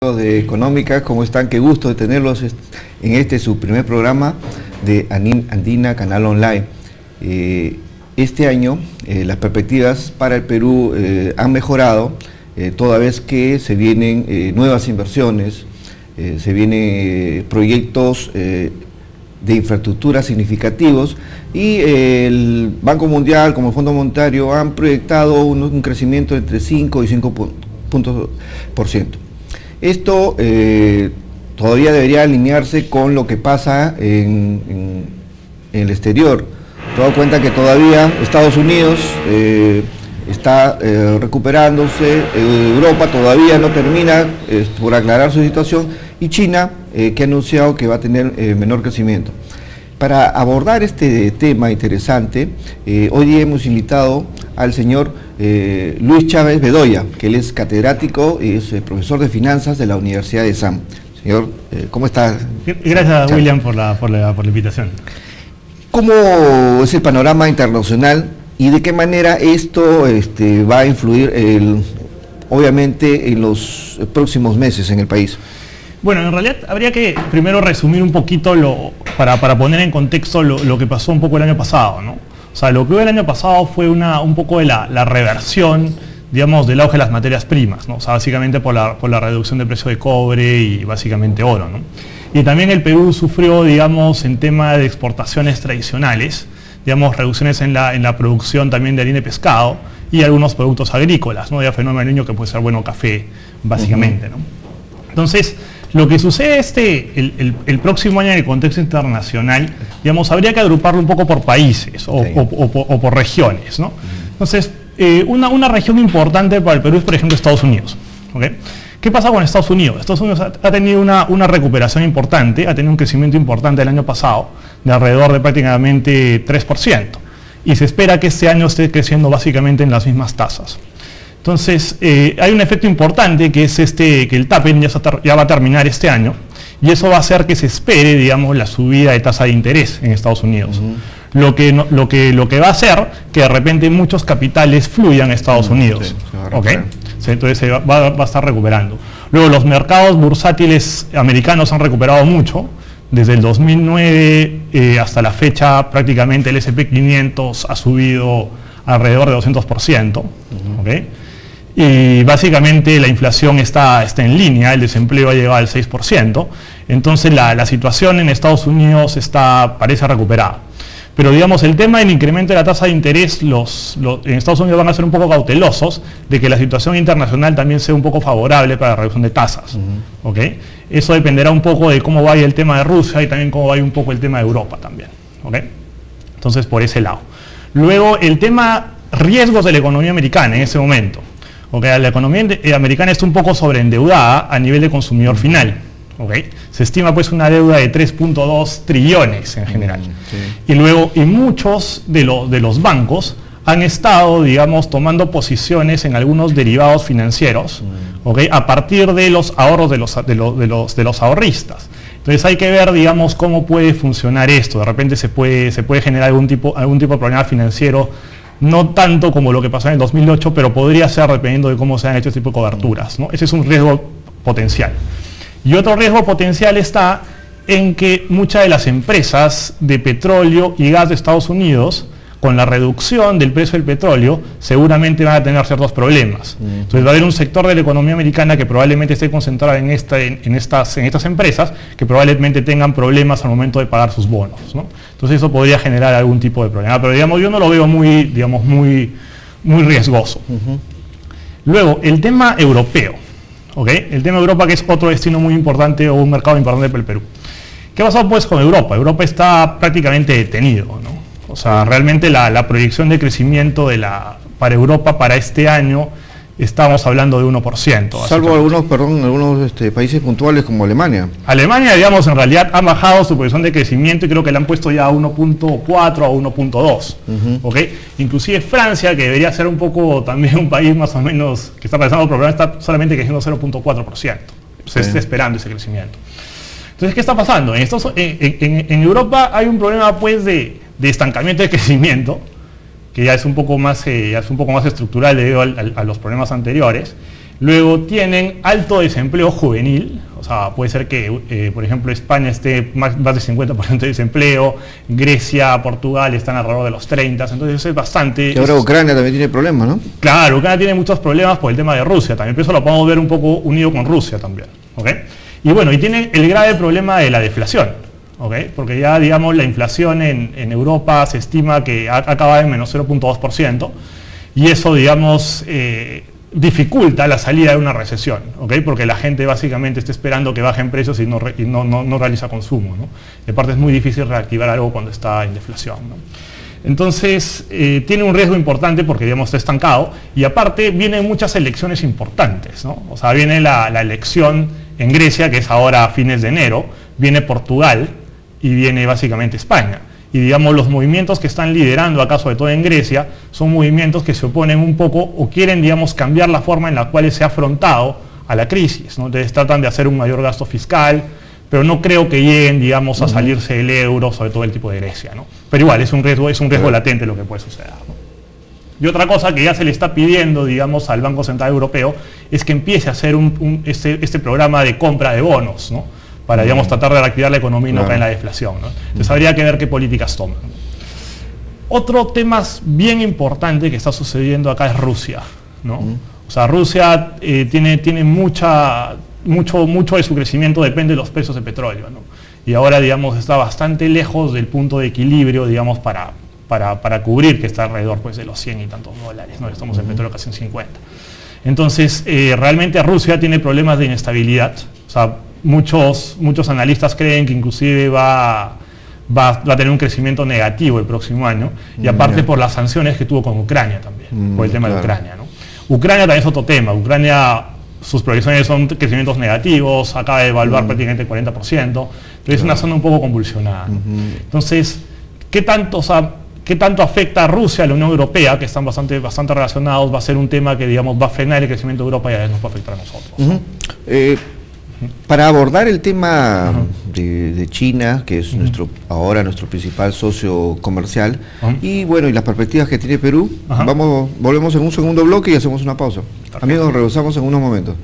De Económica, ¿cómo están? Qué gusto de tenerlos en su primer programa de Andina Canal Online. Este año las perspectivas para el Perú han mejorado, toda vez que se vienen nuevas inversiones, se vienen proyectos de infraestructura significativos, y el Banco Mundial como el Fondo Monetario han proyectado un crecimiento entre 5 y 5%. Esto todavía debería alinearse con lo que pasa en el exterior. Teniendo en cuenta que todavía Estados Unidos está recuperándose, Europa todavía no termina por aclarar su situación, y China que ha anunciado que va a tener menor crecimiento. Para abordar este tema interesante, hoy día hemos invitado al señor Luis Chávez Bedoya, que él es catedrático y es profesor de finanzas de la Universidad de SAM. Señor, ¿cómo está? Gracias, Chávez, William, por la invitación. ¿Cómo es el panorama internacional y de qué manera esto va a influir obviamente en los próximos meses en el país? Bueno, en realidad habría que primero resumir un poquito para poner en contexto lo que pasó un poco el año pasado, ¿no? O sea, lo que hubo el año pasado fue un poco de la reversión, digamos, del auge de las materias primas, ¿no? O sea, básicamente por la reducción de precio de cobre y básicamente oro, ¿no? Y también el Perú sufrió, digamos, en tema de exportaciones tradicionales, digamos, reducciones en la producción también de harina y pescado y algunos productos agrícolas, ¿no? Ya fenómeno del niño, que puede ser, bueno, café, básicamente, ¿no? Entonces, lo que sucede el próximo año en el contexto internacional, digamos, habría que agruparlo un poco por países o por regiones, ¿no? Entonces, una región importante para el Perú es, por ejemplo, Estados Unidos, ¿okay? ¿Qué pasa con Estados Unidos? Estados Unidos ha tenido una recuperación importante, ha tenido un crecimiento importante el año pasado, de alrededor de prácticamente 3%, y se espera que este año esté creciendo básicamente en las mismas tasas. Entonces, hay un efecto importante, que es que el tapering ya va a terminar este año, y eso va a hacer que se espere, digamos, la subida de tasa de interés en Estados Unidos. Lo que va a hacer que de repente muchos capitales fluyan a Estados Unidos. ¿Okay? Entonces se va a estar recuperando. Luego, los mercados bursátiles americanos han recuperado mucho. Desde el 2009 hasta la fecha, prácticamente el S&P 500 ha subido alrededor de 200%. ¿Okay? Y básicamente la inflación está en línea, el desempleo ha llegado al 6%, entonces la situación en Estados Unidos parece recuperada. Pero digamos, el tema del incremento de la tasa de interés, en Estados Unidos van a ser un poco cautelosos de que la situación internacional también sea un poco favorable para la reducción de tasas. ¿Okay? Eso dependerá un poco de cómo vaya el tema de Rusia y también cómo vaya un poco el tema de Europa también. ¿Okay? Entonces, por ese lado. Luego, el tema riesgos de la economía americana en ese momento. Okay, la economía americana está un poco sobreendeudada a nivel de consumidor final. Okay. Se estima pues una deuda de 3.2 trillones en general. Y luego, muchos de los bancos han estado, digamos, tomando posiciones en algunos derivados financieros, okay, a partir de los ahorros de los ahorristas. Entonces hay que ver, digamos, cómo puede funcionar esto. De repente se puede generar algún tipo de problema financiero, no tanto como lo que pasó en el 2008, pero podría ser dependiendo de cómo se han hecho este tipo de coberturas, ¿no? Ese es un riesgo potencial. Y otro riesgo potencial está en que muchas de las empresas de petróleo y gas de Estados Unidos, con la reducción del precio del petróleo, seguramente van a tener ciertos problemas. Entonces va a haber un sector de la economía americana que probablemente esté concentrado en estas empresas, que probablemente tengan problemas al momento de pagar sus bonos, ¿no? Entonces eso podría generar algún tipo de problema, pero digamos, yo no lo veo muy riesgoso. Luego, el tema europeo. ¿Okay? El tema de Europa, que es otro destino muy importante o un mercado importante para el Perú. ¿Qué pasó pues con Europa? Europa está prácticamente detenido, ¿no? O sea, realmente la proyección de crecimiento para Europa para este año, estamos hablando de 1%. Salvo algunos países puntuales como Alemania. Alemania, digamos, en realidad ha bajado su proyección de crecimiento y creo que le han puesto ya a 1.4 o 1.2. ¿Okay? Inclusive Francia, que debería ser un poco también un país más o menos que está pasando por problemas, está solamente creciendo 0.4%. Se está esperando ese crecimiento. Entonces, ¿qué está pasando? En Europa hay un problema pues de estancamiento de crecimiento, que ya es un poco más estructural debido a los problemas anteriores, Luego tienen alto desempleo juvenil, o sea, puede ser que, por ejemplo, España esté más de 50% de desempleo, Grecia, Portugal están alrededor de los 30%, entonces es bastante... Y ahora Ucrania también tiene problemas, ¿no? Claro, Ucrania tiene muchos problemas por el tema de Rusia, también, pero eso lo podemos ver un poco unido con Rusia también, ¿ok? Y bueno, y tienen el grave problema de la deflación, ¿ok? Porque ya, digamos, la inflación en Europa se estima que ha acabado en menos 0.2%, y eso, digamos, dificulta la salida de una recesión, ¿ok? Porque la gente básicamente está esperando que bajen precios y no realiza consumo, ¿no? De parte es muy difícil reactivar algo cuando está en deflación, ¿no? Entonces, tiene un riesgo importante porque, digamos, está estancado, y aparte vienen muchas elecciones importantes, ¿no? O sea, viene la elección en Grecia, que es ahora a fines de enero, viene Portugal y viene básicamente España. Y, digamos, los movimientos que están liderando acá, sobre todo en Grecia, son movimientos que se oponen un poco o quieren, digamos, cambiar la forma en la cual se ha afrontado a la crisis, ¿no? Entonces tratan de hacer un mayor gasto fiscal, pero no creo que lleguen, digamos, a salirse del euro, sobre todo el tipo de Grecia, ¿no? Pero igual, es un riesgo latente lo que puede suceder, ¿no? Y otra cosa que ya se le está pidiendo, digamos, al Banco Central Europeo es que empiece a hacer este programa de compra de bonos, ¿no? Para, digamos, tratar de reactivar la economía y no caer en la deflación, ¿no? Entonces habría que ver qué políticas toman. Otro tema bien importante que está sucediendo acá es Rusia, ¿no? O sea, Rusia tiene mucho de su crecimiento depende de los precios de petróleo, ¿no? Y ahora, digamos, está bastante lejos del punto de equilibrio, digamos, para cubrir, que está alrededor, pues, de los 100 y tantos dólares, ¿no? Estamos en petróleo casi en 50. Entonces, realmente Rusia tiene problemas de inestabilidad. O sea, muchos analistas creen que inclusive va a tener un crecimiento negativo el próximo año, y aparte por las sanciones que tuvo con Ucrania también, por el tema de Ucrania, ¿no? Ucrania también es otro tema. Ucrania, sus proyecciones son crecimientos negativos, acaba de devaluar prácticamente el 40%, entonces es una zona un poco convulsionada, ¿no? Entonces, ¿qué tanto afecta a Rusia, a la Unión Europea, que están bastante relacionados? Va a ser un tema que, digamos, va a frenar el crecimiento de Europa y a veces nos va a afectar a nosotros, ¿no? Para abordar el tema de China, que es ahora nuestro principal socio comercial, y bueno, y las perspectivas que tiene Perú, volvemos en un segundo bloque y hacemos una pausa. Perfecto. Amigos, regresamos en unos momentos.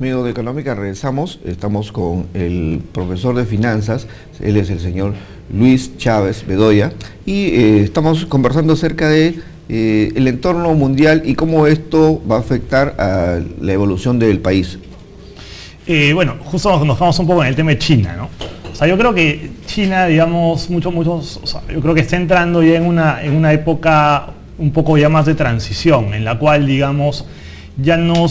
Amigos de Económica, regresamos. Estamos con el profesor de finanzas, él es el señor Luis Chávez Bedoya, y estamos conversando acerca de el entorno mundial y cómo esto va a afectar a la evolución del país. Bueno, justo nos vamos un poco en el tema de China, ¿no? O sea, yo creo que China, digamos, o sea, yo creo que está entrando ya en una época un poco ya más de transición, en la cual, digamos, ya no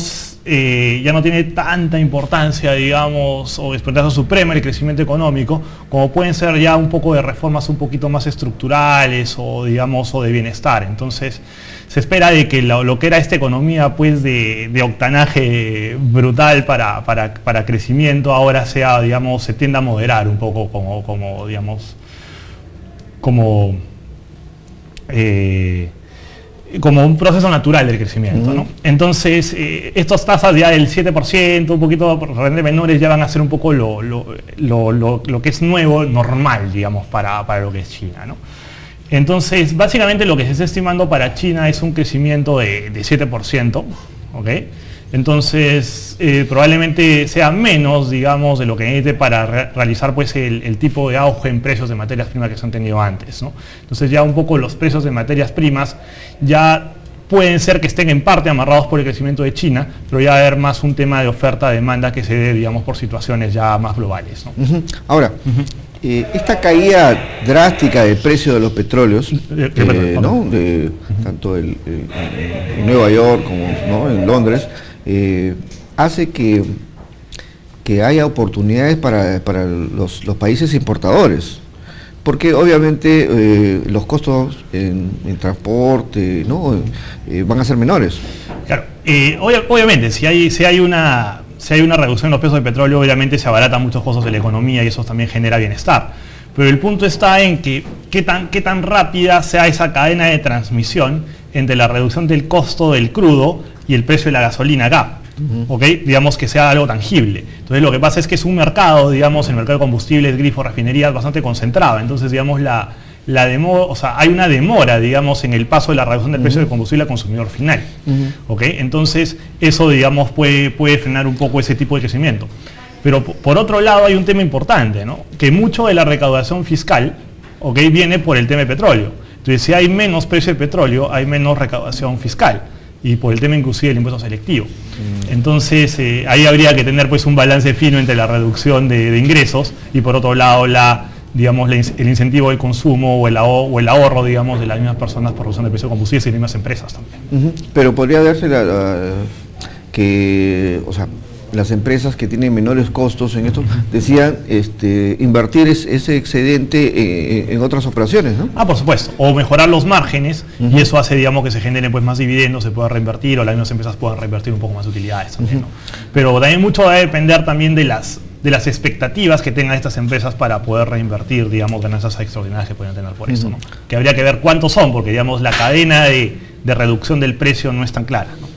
tiene tanta importancia, digamos, o importancia suprema el crecimiento económico, como pueden ser ya un poco de reformas un poquito más estructurales o, digamos, o de bienestar. Entonces, se espera de que lo que era esta economía, pues, de octanaje brutal para crecimiento, ahora sea, digamos, se tienda a moderar un poco como digamos, como un proceso natural del crecimiento, ¿no? Entonces, estas tasas ya del 7%, un poquito realmente menores, ya van a ser un poco lo que es nuevo, normal, digamos, para lo que es China, ¿no? Entonces, básicamente lo que se está estimando para China es un crecimiento de 7%, ¿ok? Entonces, probablemente sea menos, digamos, de lo que necesite para realizar, pues, el tipo de auge en precios de materias primas que se han tenido antes, ¿no? Entonces, ya un poco los precios de materias primas ya pueden ser que estén en parte amarrados por el crecimiento de China, pero ya va a haber más un tema de oferta-demanda que se dé, digamos, por situaciones ya más globales, ¿no? Ahora, esta caída drástica del precio de los petróleos, ¿no? Tanto en Nueva York como, ¿no?, en Londres, hace que haya oportunidades para los países importadores, porque obviamente los costos en transporte, ¿no?, van a ser menores. Claro, obviamente si hay una reducción en los precios del petróleo, obviamente se abaratan muchos costos de la economía y eso también genera bienestar. Pero el punto está en que qué tan rápida sea esa cadena de transmisión entre la reducción del costo del crudo y el precio de la gasolina acá. ¿Ok? Digamos que sea algo tangible. Entonces lo que pasa es que es un mercado, digamos, el mercado de combustibles, grifos, refinerías, bastante concentrado. Entonces, digamos, o sea, hay una demora, digamos, en el paso de la reducción del precio del combustible al consumidor final. ¿Ok? Entonces, eso, digamos, puede frenar un poco ese tipo de crecimiento. Pero por otro lado hay un tema importante, ¿no? Que mucho de la recaudación fiscal, ¿ok?, viene por el tema de petróleo. Entonces, si hay menos precio de petróleo, hay menos recaudación fiscal. Y por el tema inclusive del impuesto selectivo. Entonces, ahí habría que tener, pues, un balance fino entre la reducción de ingresos y por otro lado digamos, el incentivo del consumo o el ahorro, digamos, de las mismas personas por reducción del precio de combustibles y de las mismas empresas también. Pero podría darse o sea, las empresas que tienen menores costos en esto, decían invertir ese excedente en otras operaciones, ¿no? Por supuesto, o mejorar los márgenes, y eso hace, digamos, que se generen, pues, más dividendos, se pueda reinvertir, o las mismas empresas puedan reinvertir un poco más de utilidades también, ¿no? Pero también mucho va a depender también de las expectativas que tengan estas empresas para poder reinvertir, digamos, ganancias extraordinarias que pueden tener por eso, ¿no? Que habría que ver cuántos son, porque, digamos, la cadena de reducción del precio no es tan clara, ¿no?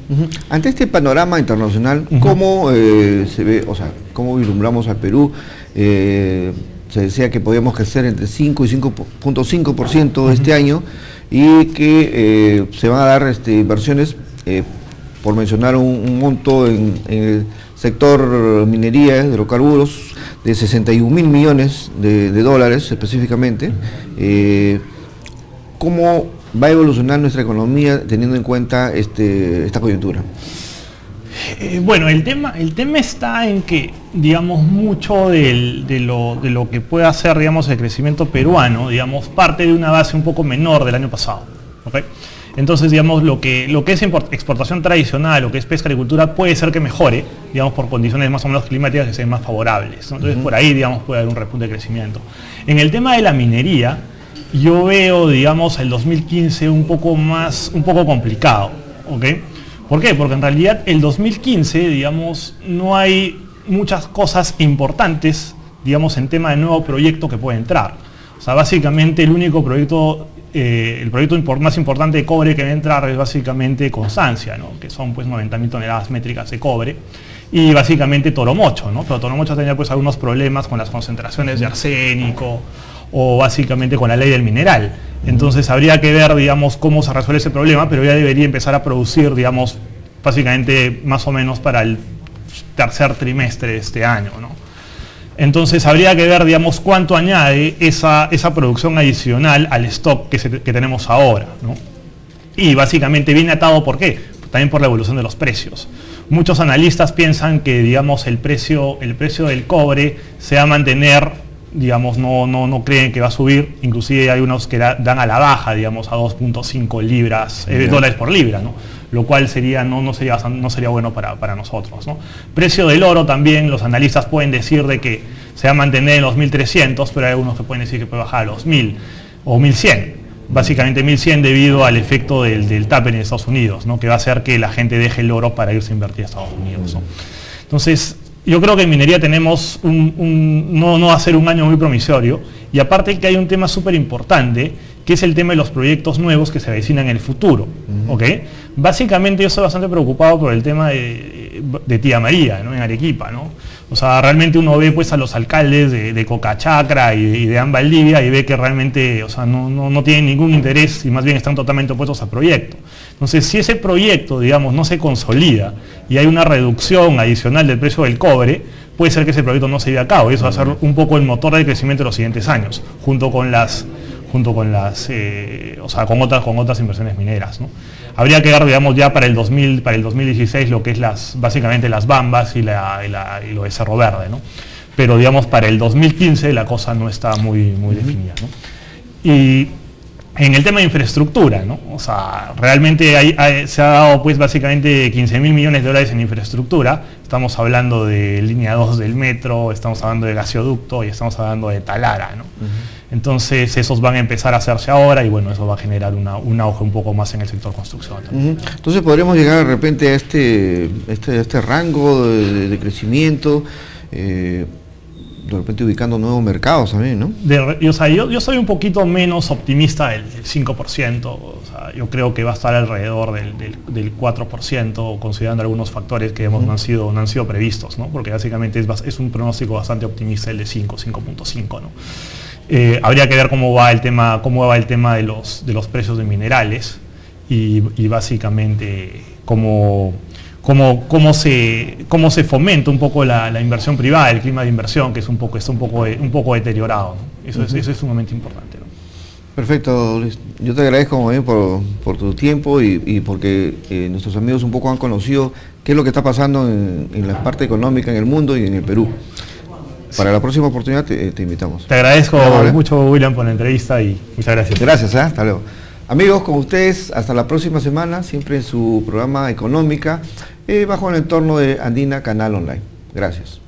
Ante este panorama internacional, ¿cómo se ve, o sea, cómo vislumbramos al Perú? Se decía que podíamos crecer entre 5 y 5.5% este año y que se van a dar inversiones, por mencionar un monto en el sector minería, hidrocarburos, de 61.000 millones de dólares específicamente. ¿Cómo va a evolucionar nuestra economía teniendo en cuenta esta coyuntura? Bueno, el tema está en que, digamos, mucho de lo que puede hacer, digamos, el crecimiento peruano, digamos, parte de una base un poco menor del año pasado, ¿okay? Entonces, digamos, lo que es exportación tradicional, lo que es pesca y agricultura, puede ser que mejore, digamos, por condiciones más o menos climáticas que sean más favorables, ¿no? Entonces, por ahí, digamos, puede haber un repunte de crecimiento. En el tema de la minería, yo veo, digamos, el 2015 un poco complicado, ¿ok? ¿Por qué? Porque en realidad el 2015, digamos, no hay muchas cosas importantes, digamos, en tema de nuevo proyecto que puede entrar. O sea, básicamente el único proyecto, el proyecto más importante de cobre que va a entrar es básicamente Constancia, ¿no? Que son, pues, 90.000 toneladas métricas de cobre. Y básicamente Toromocho, ¿no? Pero Toromocho tenía, pues, algunos problemas con las concentraciones de arsénico, o básicamente con la ley del mineral. Entonces habría que ver, digamos, cómo se resuelve ese problema, pero ya debería empezar a producir, digamos, básicamente más o menos para el tercer trimestre de este año, ¿no? Entonces habría que ver, digamos, cuánto añade esa producción adicional al stock que tenemos ahora, ¿no? Y básicamente viene atado, ¿por qué? También por la evolución de los precios. Muchos analistas piensan que, digamos, el precio del cobre se va a mantener, digamos, no creen que va a subir, inclusive hay unos que dan a la baja, digamos, a 2.5 libras, dólares por libra, ¿no? Lo cual sería, no sería bueno para nosotros, ¿no? Precio del oro también, los analistas pueden decir de que se va a mantener en los 1.300, pero hay algunos que pueden decir que puede bajar a los 1.000 o 1.100. Básicamente 1.100 debido al efecto del taper en Estados Unidos, ¿no? Que va a hacer que la gente deje el oro para irse a invertir a Estados Unidos, ¿no? Entonces, yo creo que en minería tenemos no va a ser un año muy promisorio, y aparte que hay un tema súper importante, que es el tema de los proyectos nuevos que se avecinan en el futuro, ¿ok? Básicamente yo estoy bastante preocupado por el tema de Tía María, ¿no? En Arequipa, ¿no? O sea, realmente uno ve pues a los alcaldes de Cocachacra y de Valdivia y ve que realmente, o sea, no tienen ningún interés y más bien están totalmente opuestos al proyecto. Entonces, si ese proyecto, digamos, no se consolida y hay una reducción adicional del precio del cobre, puede ser que ese proyecto no se lleve a cabo, y eso va a ser un poco el motor de crecimiento de los siguientes años, junto con otras inversiones mineras, ¿no? Habría que ver, digamos, ya para el 2016 lo que es básicamente las Bambas y lo de Cerro Verde, ¿no? Pero, digamos, para el 2015 la cosa no está muy definida, ¿no? Y en el tema de infraestructura, ¿no? O sea, realmente se ha dado pues básicamente 15.000 millones de dólares en infraestructura. Estamos hablando de línea 2 del metro, estamos hablando de gasoducto y estamos hablando de Talara, ¿no? Entonces esos van a empezar a hacerse ahora y bueno, eso va a generar un auge un poco más en el sector construcción también. Entonces podremos llegar de repente a este rango de crecimiento, de repente ubicando nuevos mercados también, ¿no? Yo soy un poquito menos optimista del 5%, o sea, yo creo que va a estar alrededor del 4%, considerando algunos factores que no han sido previstos, ¿no? Porque básicamente es un pronóstico bastante optimista el de 5.5, ¿no? Habría que ver cómo va el tema de los precios de minerales y básicamente cómo se fomenta un poco la inversión privada, el clima de inversión, que está un poco deteriorado, ¿no? Eso es sumamente importante, ¿no? Perfecto, Luis. Yo te agradezco muy bien por tu tiempo y porque nuestros amigos un poco han conocido qué es lo que está pasando en la parte económica en el mundo y en el Perú. Para la próxima oportunidad te invitamos. Te agradezco mucho, William, por la entrevista y muchas gracias. Gracias, hasta luego. Amigos, con ustedes, hasta la próxima semana, siempre en su programa Económica, bajo el entorno de Andina Canal Online. Gracias.